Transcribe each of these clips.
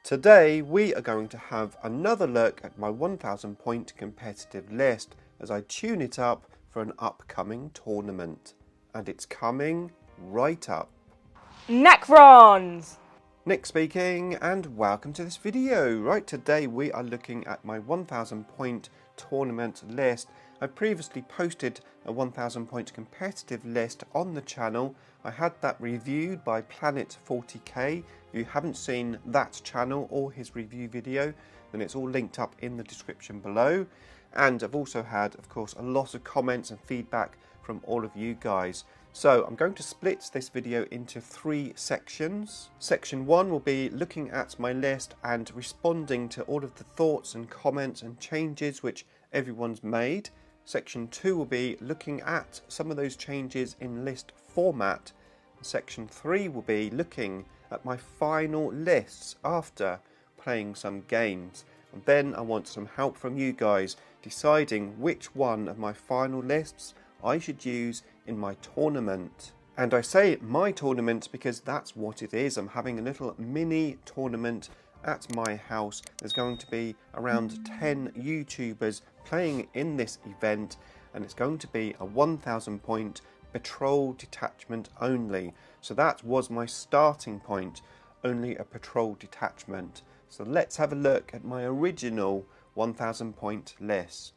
Today we are going to have another look at my 1000 point competitive list as I tune it up for an upcoming tournament. And it's coming right up. Necrons! Nick speaking, and welcome to this video. Right, today we are looking at my 1000 point tournament list. I previously posted a 1000 point competitive list on the channel. I had that reviewed by Planet 40k. If you haven't seen that channel or his review video, then it's all linked up in the description below. And I've also had, of course, a lot of comments and feedback from all of you guys. So I'm going to split this video into 3 sections. Section 1 will be looking at my list and responding to all of the thoughts and comments and changes which everyone's made. Section 2 will be looking at some of those changes in list format. Section 3 will be looking at my final lists after playing some games. And then I want some help from you guys deciding which one of my final lists I should use in my tournament. And I say my tournament because that's what it is. I'm having a little mini tournament at my house. There's going to be around 10 YouTubers playing in this event, and it's going to be a 1000 point patrol detachment only. So that was my starting point, only a patrol detachment. So let's have a look at my original 1000 point list.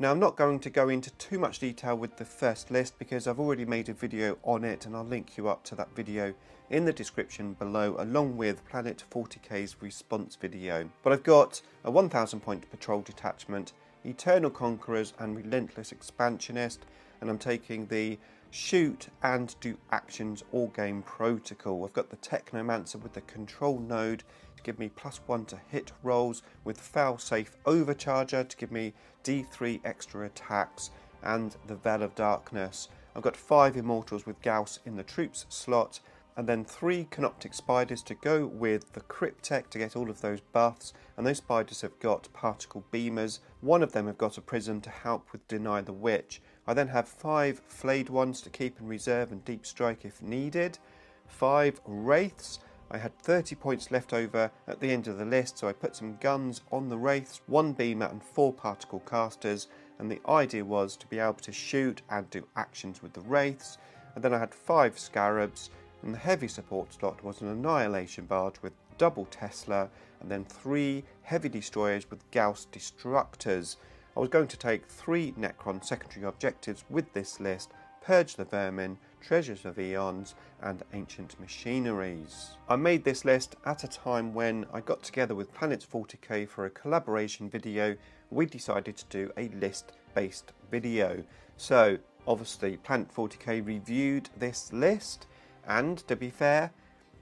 Now, I'm not going to go into too much detail with the first list because I've already made a video on it, and I'll link you up to that video in the description below along with Planet 40k's response video. But I've got a 1000 point patrol detachment, Eternal Conquerors and Relentless Expansionist, and I'm taking the shoot and do actions all game protocol. I've got the Technomancer with the control node to give me +1 to hit rolls, with fail-safe overcharger to give me D3 extra attacks, and the Veil of Darkness. I've got 5 Immortals with Gauss in the troops slot, and then 3 Canoptic Spiders to go with the Cryptek to get all of those buffs, and those spiders have got particle beamers. One of them have got a prism to help with Deny the Witch. I then have 5 Flayed Ones to keep in reserve and deep strike if needed, 5 Wraiths. I had 30 points left over at the end of the list, so I put some guns on the Wraiths, 1 beamer and 4 particle casters, and the idea was to be able to shoot and do actions with the Wraiths. And then I had 5 Scarabs, and the heavy support slot was an Annihilation Barge with double Tesla, and then 3 heavy destroyers with Gauss Destructors. I was going to take 3 Necron secondary objectives with this list: Purge the Vermin, Treasures of Eons, and Ancient Machineries. I made this list at a time when I got together with Planet 40k for a collaboration video. We decided to do a list-based video. So, obviously, Planet 40k reviewed this list, and to be fair,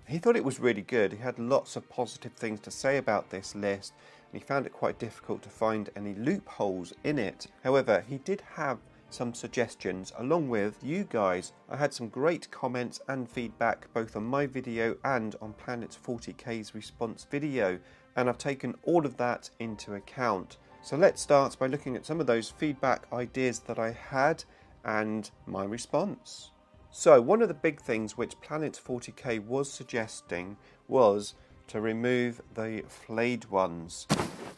he thought it was really good. He had lots of positive things to say about this list, and he found it quite difficult to find any loopholes in it. However, he did have some suggestions along with you guys. I had some great comments and feedback both on my video and on Planet 40k's response video, and I've taken all of that into account. So let's start by looking at some of those feedback ideas that I had and my response. So one of the big things which Planet 40k was suggesting was to remove the Flayed Ones.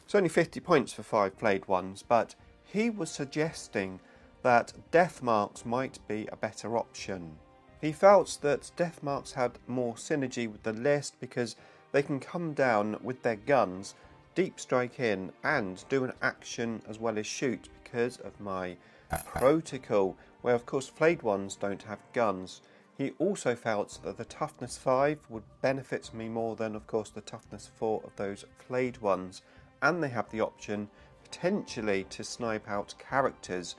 It's only 50 points for 5 Flayed Ones, but he was suggesting that Death Marks might be a better option. He felt that Death Marks had more synergy with the list because they can come down with their guns, deep strike in, and do an action as well as shoot because of my protocol, where of course Flayed Ones don't have guns. He also felt that the Toughness 5 would benefit me more than of course the Toughness 4 of those Flayed Ones, and they have the option potentially to snipe out characters.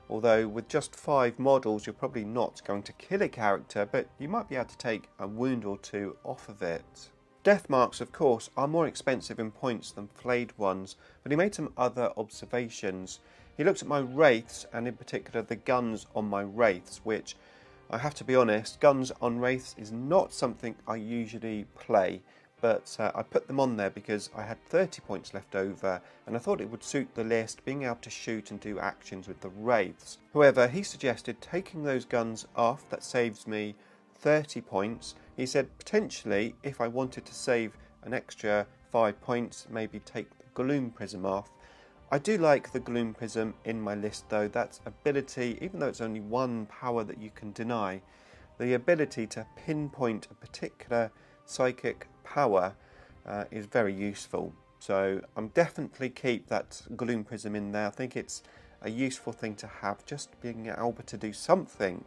Although with just 5 models you're probably not going to kill a character, but you might be able to take a wound or 2 off of it. Death Marks of course are more expensive in points than Flayed Ones, but he made some other observations. He looked at my Wraiths, and in particular the guns on my Wraiths, which I have to be honest, guns on Wraiths is not something I usually play. But I put them on there because I had 30 points left over, and I thought it would suit the list being able to shoot and do actions with the Wraiths. However, he suggested taking those guns off. That saves me 30 points. He said potentially if I wanted to save an extra 5 points, maybe take the Gloom Prism off. I do like the Gloom Prism in my list though. That ability, even though it's only one power that you can deny, the ability to pinpoint a particular psychic power is very useful. So I'm definitely keep that Gloom Prism in there. I think it's a useful thing to have. Just being able to do something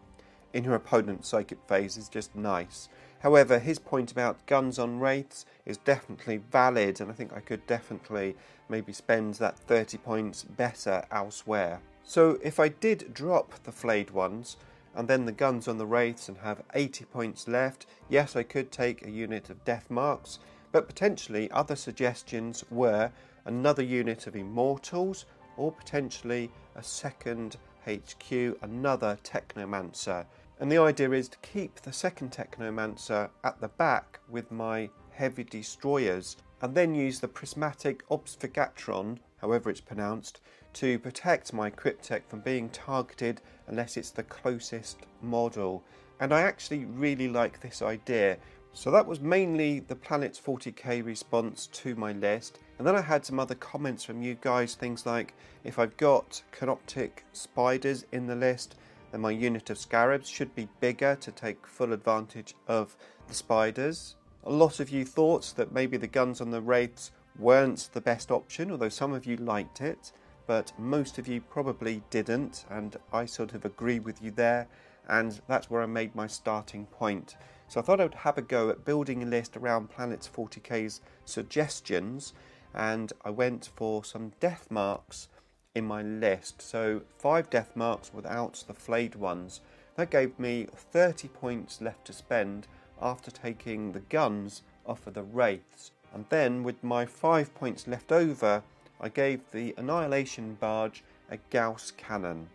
in your opponent's psychic phase is just nice. However, his point about guns on wraiths is definitely valid, and I think I could definitely maybe spend that 30 points better elsewhere. So if I did drop the flayed ones and then the guns on the wraiths and have 80 points left, yes, I could take a unit of death marks, but potentially other suggestions were another unit of immortals or potentially a second HQ, another Technomancer. And the idea is to keep the second Technomancer at the back with my heavy destroyers and then use the prismatic Obfuscatron, however it's pronounced, to protect my Cryptek from being targeted unless it's the closest model. And I actually really like this idea. So that was mainly the Planet's 40k response to my list. And then I had some other comments from you guys, things like if I've got Canoptic Spiders in the list, then my unit of Scarabs should be bigger to take full advantage of the spiders. A lot of you thought that maybe the guns on the Wraiths weren't the best option, although some of you liked it, but most of you probably didn't, and I sort of agree with you there, and that's where I made my starting point. So I thought I would have a go at building a list around Planet's 40k's suggestions, and I went for some death marks in my list. So 5 death marks without the flayed ones. That gave me 30 points left to spend after taking the guns off of the Wraiths. And then with my 5 points left over, I gave the Annihilation Barge a Gauss cannon.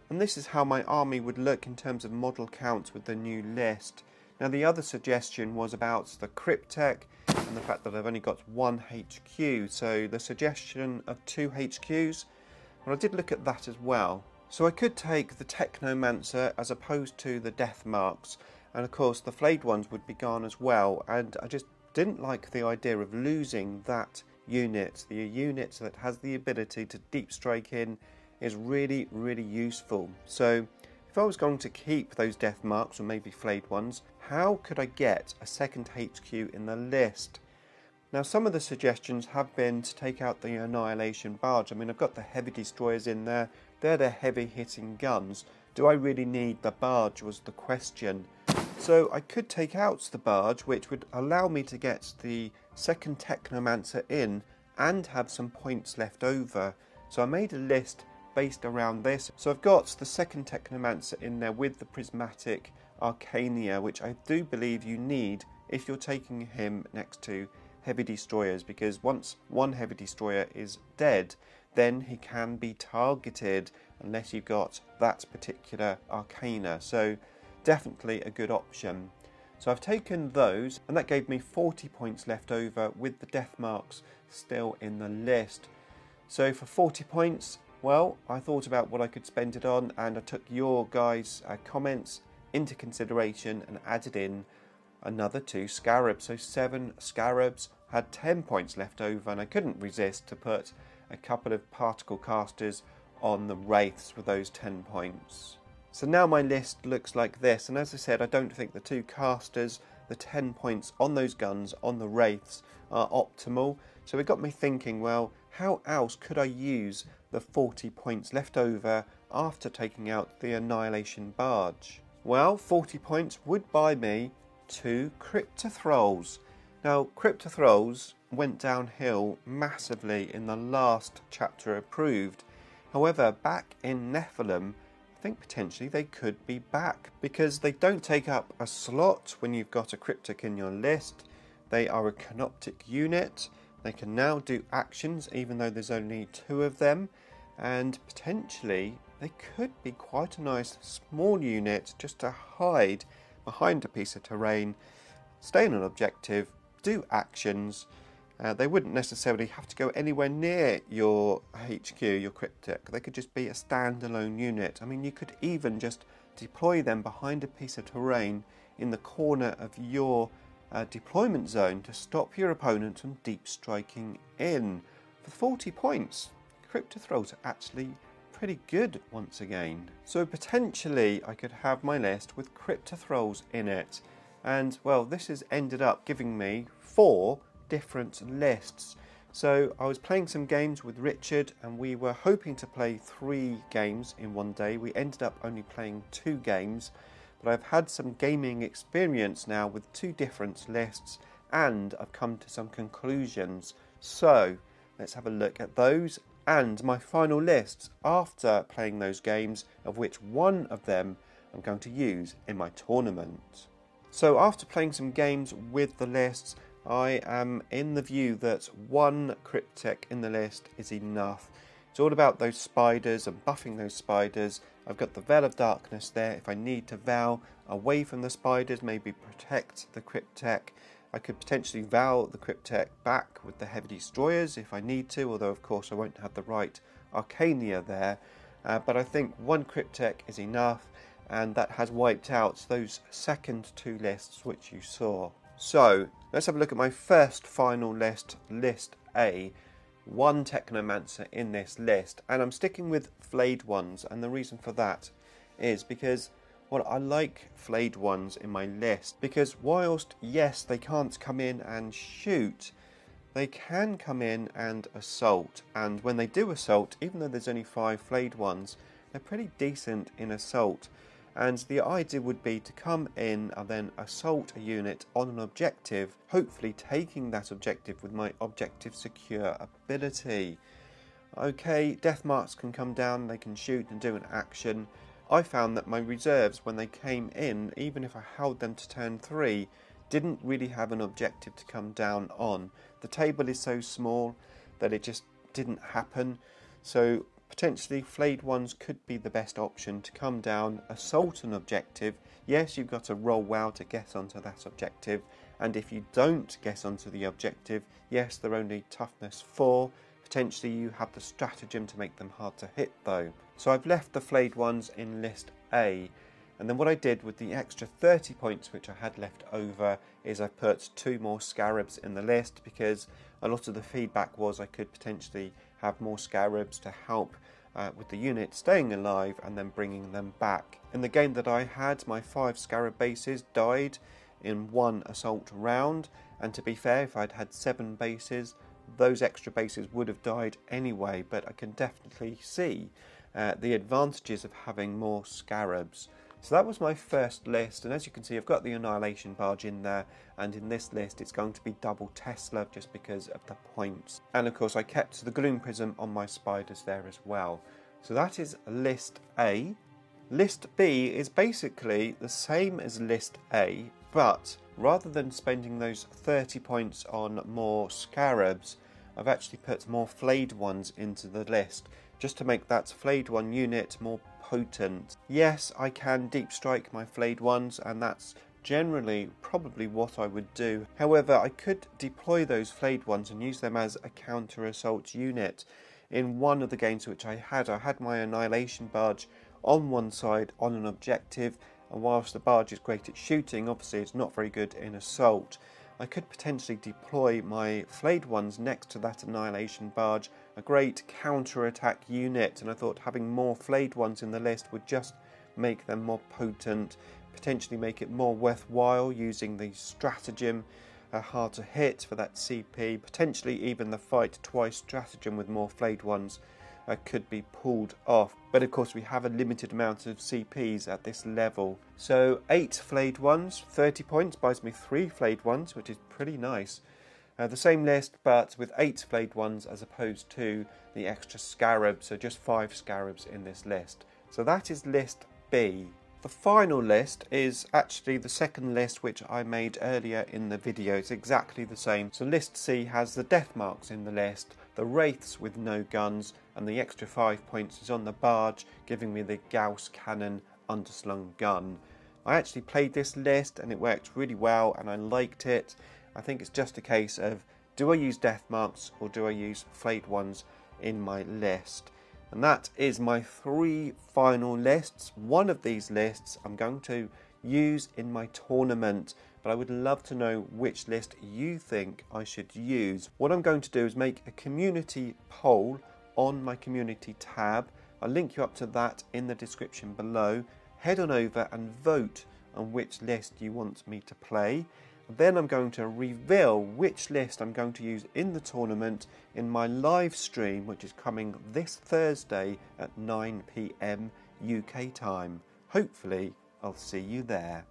And this is how my army would look in terms of model count with the new list. Now the other suggestion was about the Cryptek and the fact that I've only got 1 HQ. So the suggestion of 2 HQs, well, I did look at that as well. So I could take the Technomancer as opposed to the death marks, and of course the flayed ones would be gone as well, and I just didn't like the idea of losing that unit. The unit that has the ability to deep strike in is really, really useful. So if I was going to keep those death marks or maybe flayed ones, how could I get a second HQ in the list? Now some of the suggestions have been to take out the Annihilation Barge. I mean, I've got the heavy destroyers in there. They're the heavy hitting guns. Do I really need the barge was the question. So I could take out the barge, which would allow me to get the second Technomancer in and have some points left over. So I made a list based around this. So I've got the second Technomancer in there with the Prismatic Arcania, which I do believe you need if you're taking him next to heavy destroyers, because once one heavy destroyer is dead, then he can be targeted unless you've got that particular Arcana. So definitely a good option. So I've taken those, and that gave me 40 points left over with the death marks still in the list. So for 40 points, well, I thought about what I could spend it on, and I took your guys' comments into consideration and added in another 2 Scarabs. So 7 Scarabs, had 10 points left over, and I couldn't resist to put a couple of particle casters on the Wraiths with those 10 points. So now my list looks like this, and as I said, I don't think the 2 casters, the 10 points on those guns on the Wraiths are optimal. So it got me thinking, well, how else could I use the 40 points left over after taking out the Annihilation Barge? Well, 40 points would buy me 2 Cryptothralls. Now, Cryptothralls went downhill massively in the last chapter approved. However, back in Nephilim, I think potentially they could be back, because they don't take up a slot when you've got a Cryptek in your list. They are a Canoptic unit. They can now do actions even though there's only 2 of them, and potentially they could be quite a nice small unit just to hide behind a piece of terrain, stay on an objective, do actions. They wouldn't necessarily have to go anywhere near your HQ, your Cryptek. They could just be a standalone unit. I mean, you could even just deploy them behind a piece of terrain in the corner of your deployment zone to stop your opponent from deep striking in. For 40 points, Cryptothralls are actually pretty good once again. So potentially I could have my list with Cryptothralls in it. And well, this has ended up giving me 4 different lists. So I was playing some games with Richard and we were hoping to play 3 games in one day. We ended up only playing 2 games, but I've had some gaming experience now with 2 different lists and I've come to some conclusions. So let's have a look at those and my final lists after playing those games, of which one of them I'm going to use in my tournament. So after playing some games with the lists, I am in the view that 1 Cryptek in the list is enough. It's all about those spiders and buffing those spiders. I've got the Veil of Darkness there. If I need to vow away from the spiders, maybe protect the Cryptek, I could potentially vow the Cryptek back with the Heavy Destroyers if I need to, although of course I won't have the right Arcania there. But I think 1 Cryptek is enough, and that has wiped out those second 2 lists which you saw. So let's have a look at my first final list, list A. 1 Technomancer in this list, and I'm sticking with flayed ones, and the reason for that is because, well, I like flayed ones in my list because whilst yes they can't come in and shoot, they can come in and assault, and when they do assault, even though there's only 5 flayed ones, they're pretty decent in assault. And the idea would be to come in and then assault a unit on an objective, hopefully taking that objective with my objective secure ability. Okay, death marks can come down, they can shoot and do an action. I found that my reserves, when they came in, even if I held them to turn 3, didn't really have an objective to come down on. The table is so small that it just didn't happen. So potentially flayed ones could be the best option to come down, assault an objective. Yes, you've got to roll well to get onto that objective, and if you don't get onto the objective, yes, they're only toughness 4. Potentially you have the stratagem to make them hard to hit though. So I've left the flayed ones in list A, and then what I did with the extra 30 points which I had left over is I put 2 more scarabs in the list, because a lot of the feedback was I could potentially have more scarabs to help with the unit staying alive and then bringing them back. In the game that I had, my 5 scarab bases died in 1 assault round, and to be fair, if I'd had 7 bases, those extra bases would have died anyway, but I can definitely see the advantages of having more scarabs. So that was my first list, and as you can see I've got the Annihilation Barge in there, and in this list it's going to be double Tesla just because of the points. And of course I kept the Gloom Prism on my spiders there as well. So that is list A. List B is basically the same as list A, but rather than spending those 30 points on more scarabs, I've actually put more flayed ones into the list, just to make that flayed one unit more potent. Yes, I can deep strike my flayed ones, and that's generally probably what I would do. However, I could deploy those flayed ones and use them as a counter assault unit. In one of the games which I had my Annihilation Barge on one side on an objective, and whilst the barge is great at shooting, obviously it's not very good in assault. I could potentially deploy my flayed ones next to that Annihilation Barge, a great counter-attack unit, and I thought having more flayed ones in the list would just make them more potent, potentially make it more worthwhile using the stratagem, hard to hit for that CP, potentially even the fight twice stratagem with more flayed ones could be pulled off. But of course we have a limited amount of CPs at this level. So 8 flayed ones, 30 points, buys me 3 flayed ones, which is pretty nice. The same list, but with 8 flayed ones as opposed to the extra scarabs, so just 5 scarabs in this list. So that is list B. The final list is actually the second list which I made earlier in the video. It's exactly the same. So list C has the death marks in the list, the wraiths with no guns, and the extra 5 points is on the barge, giving me the Gauss cannon underslung gun. I actually played this list and it worked really well and I liked it. I think it's just a case of, do I use death marks or do I use flayed ones in my list? And that is my 3 final lists. One of these lists I'm going to use in my tournament, but I would love to know which list you think I should use. What I'm going to do is make a community poll on my community tab. I'll link you up to that in the description below. Head on over and vote on which list you want me to play. Then I'm going to reveal which list I'm going to use in the tournament in my live stream, which is coming this Thursday at 9 PM UK time. Hopefully, I'll see you there.